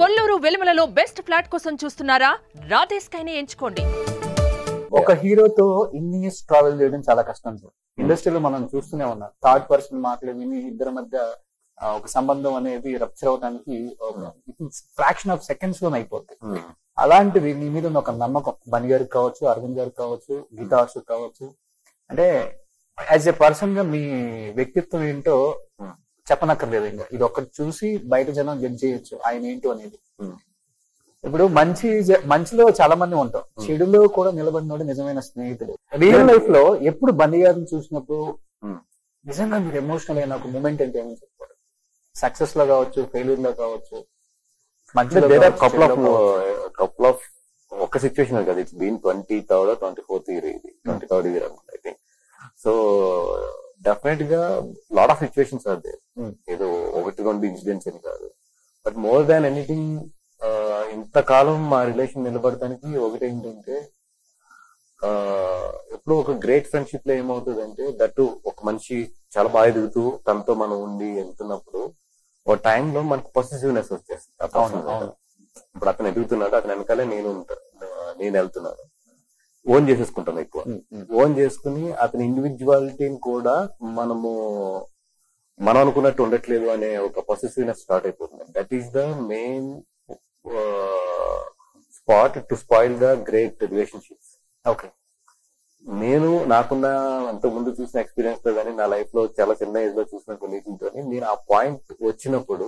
Kolluru వెలుమలలో best flat కోసం చూస్తున్నారా? రాధే స్కైని ఎంచుకోండి. ఒక హీరోతో ఇన్ని ఇయర్స్ ట్రావెల్ చేయడం చాలా కష్టం సార్. ఇండస్ట్రీలో మనం చూస్తూనే ఉన్నాం, థర్డ్ పర్సన్ మాటలు విని ఇద్దరి మధ్య ఒక సంబంధం అనేది రప్చర్ అవడానికి ఫ్రాక్షన్ ఆఫ్ సెకండ్స్ లోనే అయిపోతుంది. అలాంటిది మీ మీద ఒక నమ్మకం, బని గారికి కావచ్చు, అరవింద్ గారికి కావచ్చు, గీతా అశోక్ కావచ్చు, అంటే యాజ్ ఎ పర్సన్ గా మీ వ్యక్తిత్వం ఏంటో చెప్పనక్కర్లేదు. ఇంకా ఇది ఒక్కటి చూసి బయట జనం జడ్జ్ చేయొచ్చు ఆయన ఏంటో అనేది. ఇప్పుడు మంచిలో చాలా మంది ఉంటాం, చెడులో కూడా నిలబడినోడు నిజమైన స్నేహితుడు. రియల్ లైఫ్ లో ఎప్పుడు బన్నీ గారిని చూసినప్పుడు నిజంగా మీరు ఎమోషనల్ అయిన ఒక మూమెంట్ అంటే ఏమని చెప్తారు? సక్సెస్ లో కావచ్చు, ఫెయిల్యూర్ లో కావచ్చు, కపుల్ ఆఫ్ ఒక సిచ్యువేషన్ కదా. It's been 23rd or 24th year, ఇది 23rd year అనుకుంటా ఐ థింక్. సో డెఫినెట్ గా lot of situations are there. ఏదో ఒకటి రెండు ఇన్సిడెంట్స్ అని కాదు, బట్ మోర్ దాన్ ఎనీథింగ్ ఇంతకాలం మా రిలేషన్ నిలబడటానికి ఒకటేంటంటే, ఎప్పుడు ఒక గ్రేట్ ఫ్రెండ్షిప్ లో ఏమవుతుంది అంటే, దట్టు ఒక మనిషి చాలా బాగా ఎదుగుతూ తనతో మనం ఉండి వెళ్తున్నప్పుడు ఒక టైంలో మనకు పొసెసివ్నెస్ వచ్చేస్తుంది. ఇప్పుడు అతను ఎదుగుతున్నాడు, అతను వెనకాలే నేను వెళ్తున్నాను, ఓన్ చేసేసుకుంటాం ఎక్కువ. ఓన్ చేసుకుని అతని ఇండివిజువాలిటీని కూడా మనం అనుకున్నట్టు ఉండట్లేదు అనే ఒక పొసెసివ్నెస్ స్టార్ట్ అయిపోతుంది. That is the main spot to spoil the great relationships. Okay, నేను నాకున్న అంతకుముందు చూసిన ఎక్స్పీరియన్స్ తో కానీ, నా లైఫ్ లో చాలా చిన్న ఏజ్ లో చూసిన కొన్నిటితో నేను ఆ పాయింట్ వచ్చినప్పుడు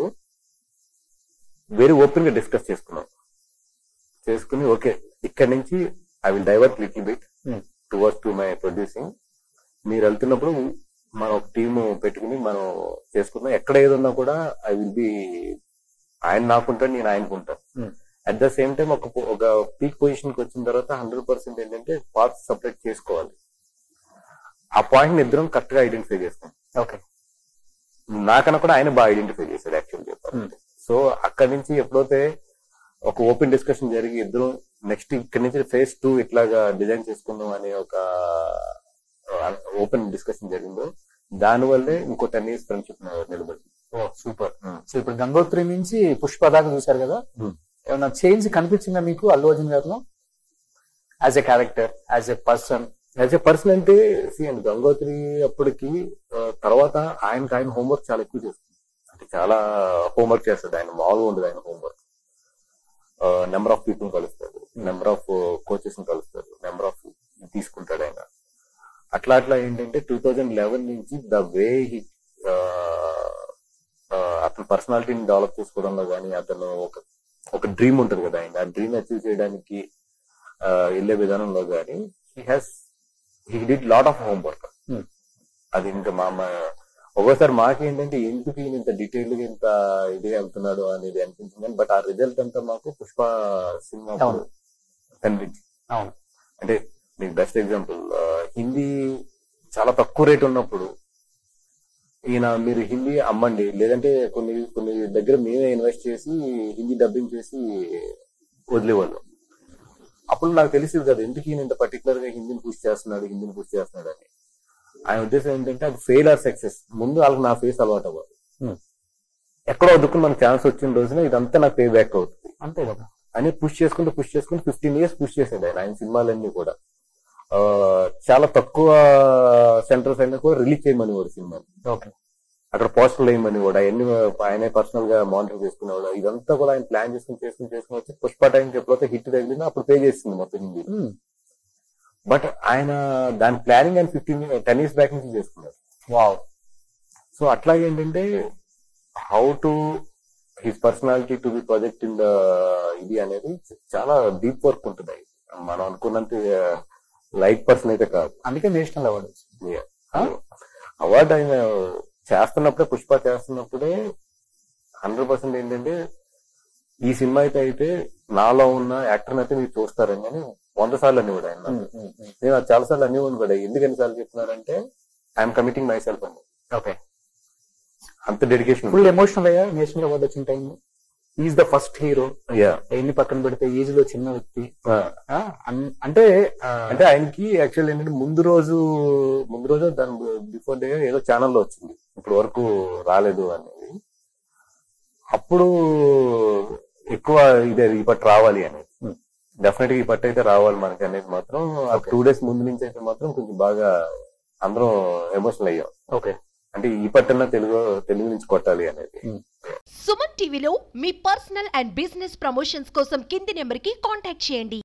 వెరీ ఓపెన్ గా డిస్కస్ చేసుకుని ఓకే, ఇక్కడి నుంచి I will divert little bit towards to my producing. మీరు వెళ్తున్నప్పుడు మనం ఒక టీమ్ పెట్టుకుని మనం చేసుకుందాం. ఎక్కడ ఏదన్నా కూడా ఐ విల్ బి, ఆయన నాకుంటాను, నేను ఆయనకుంటాను. అట్ ద సేమ్ టైం ఒక పీక్ పొజిషన్ కి వచ్చిన తర్వాత 100% ఏంటంటే పార్ట్స్ సపరేట్ చేసుకోవాలి. ఆ పాయింట్ ని ఇద్దరం కరెక్ట్ గా ఐడెంటిఫై చేస్తాం. ఓకే, నాకన్నా కూడా ఆయన బాగా ఐడెంటిఫై చేశాడు యాక్చువల్ చెప్పాలంటే. సో అక్కడి నుంచి ఎప్పుడైతే ఒక ఓపెన్ డిస్కషన్ జరిగి ఇద్దరం నెక్స్ట్ ఇక్కడి నుంచి ఫేజ్ 2 ఇట్లాగా డిజైన్ చేసుకుందాం అనే ఒక ఓపెన్ డిస్కషన్ జరిగిందో, దానివల్లే ఇంకో 10 years ఫ్రెండ్షిప్ నిలబడింది. ఓ సూపర్. సో ఇప్పుడు గంగోత్రి నుంచి పుష్ప దాకా చూసారు కదా, ఏమన్నా చేంజ్ కనిపించిందా మీకు అల్లు అర్జున్ గారిలో as a character, as a person? అంటే అండ్ గంగోత్రి అప్పటికి తర్వాత ఆయన హోంవర్క్ చాలా ఎక్కువ చేస్తుంది. అంటే చాలా హోంవర్క్ చేస్తాడు ఆయన, మామూలుగా ఉండదు ఆయన హోంవర్క్. నెంబర్ ఆఫ్ పీపుల్ కలుస్తాడు, నెంబర్ ఆఫ్ కోచెస్ కలుస్తాడు, నెంబర్ ఆఫ్ తీసుకుంటాడు ఆయన. అట్లా ఏంటంటే 2011 నుంచి ద వే అతని పర్సనాలిటీని డెవలప్ చేసుకోవడంలో కానీ, అతను ఒక డ్రీమ్ ఉంటుంది కదా ఆయన, ఆ డ్రీమ్ అచీవ్ చేయడానికి వెళ్లే విధానంలో కానీ he did lot of homework. అది ఇంకా ఒక్కోసారి మాకేంటంటే ఎందుకు ఇంత డీటెయిల్ గా ఇంత ఇదిగా వెళ్తున్నాడు అనేది అనిపించింది. బట్ ఆ రిజల్ట్ అంతా మాకు పుష్ప సినిమా కనిపించింది. అంటే మీకు బెస్ట్ ఎగ్జాంపుల్, హిందీ చాలా తక్కువ రేట్ ఉన్నప్పుడు ఈయన మీరు హిందీ అమ్మండి, లేదంటే కొన్ని దగ్గర మేమే ఇన్వెస్ట్ చేసి హిందీ డబ్బింగ్ చేసి వదిలేవాళ్ళం. అప్పుడు నాకు తెలిసింది కదా ఎందుకు ఈయన ఇంత పర్టికులర్ గా హిందీని పుష్ చేస్తున్నాడు అని. ఆయన ఉద్దేశం ఏంటంటే అది ఫెయిల్ ఆర్ సక్సెస్, ముందు వాళ్ళకి నా ఫేస్ అలవాటు అవ్వాలి. ఎక్కడో వద్దుకుని మనకు ఛాన్స్ వచ్చిన రోజున ఇదంతా నాకు పే బ్యాక్ అవుతుంది అంతే కదా అని పుష్ చేసుకుంటూ 15 years పుష్ చేశాడు ఆయన సినిమాలన్నీ కూడా. చాలా తక్కువ సెంటర్స్ అయినా కూడా రిలీజ్ చేయమని కూడా సినిమా. ఓకే, అక్కడ పోస్టర్లు వేయమని కూడా అన్ని ఆయనే పర్సనల్ గా మానిటర్ చేసుకునేవాడు. ఇదంతా కూడా ఆయన ప్లాన్ చేసుకుని వచ్చి పుష్ప టైంకి ఎప్పుడైతే హిట్ తగిలిందో అప్పుడు పే చేస్తుంది మొత్తం హిందీ. బట్ ఆయన దాని ప్లానింగ్ ఆయన 10 years బ్యాక్ నుంచి చేసుకున్నారు. వావ్. సో అట్లా ఏంటంటే how to his personality to be project in the ఇది అనేది చాలా డీప్ వర్క్ ఉంటుంది. మనం అనుకున్నంత లైట్ పర్సన్ అయితే కాదు. అందుకే నేషనల్ అవార్డు ఆయన పుష్ప చేస్తున్నప్పుడే 100% ఏంటంటే ఈ సినిమా అయితే నాలో ఉన్న యాక్టర్ అయితే మీరు చూస్తారని అని 100 సార్లు అనేవాడు ఆయన. నేను అది చాలా సార్లు అనేవాడు కూడా. ఎందుకు ఎన్నిసార్లు చెప్తున్నారంటే ఐఎమ్ కమిటింగ్ మై సెల్ఫ్ అని. ఓకే, అంత డెడికేషన్, ఫుల్ ఎమోషనల్ అయ్యా నేషనల్ అవార్డు వచ్చిన time. Is the first hero, ఎన్ని పక్కన పెడితే ఏజ్ లో చిన్న వ్యక్తి. అంటే ఆయనకి యాక్చువల్ ఏంటంటే ముందు రోజు దాని బిఫోర్ డే ఏదో ఛానల్లో వచ్చింది, ఇప్పుడు వరకు రాలేదు అనేది. అప్పుడు ఎక్కువ ఎక్కువ ఇదే ఈ పట్టు రావాలి అనేది. డెఫినెట్ గా ఈ పట్టు అయితే రావాలి మనకి అనేది మాత్రం 2 days ముందు నుంచి అయితే మాత్రం కొంచెం బాగా అందరం ఎమోషనల్ అయ్యాం. ఓకే, అంటే ఈ పట్టన్నా తెలుగు నుంచి కొట్టాలి అనేది. సుమన్ టీవీలో మీ పర్సనల్ అండ్ బిజినెస్ ప్రమోషన్స్ కోసం కింది నెంబర్ కి కాంటాక్ట్ చేయండి.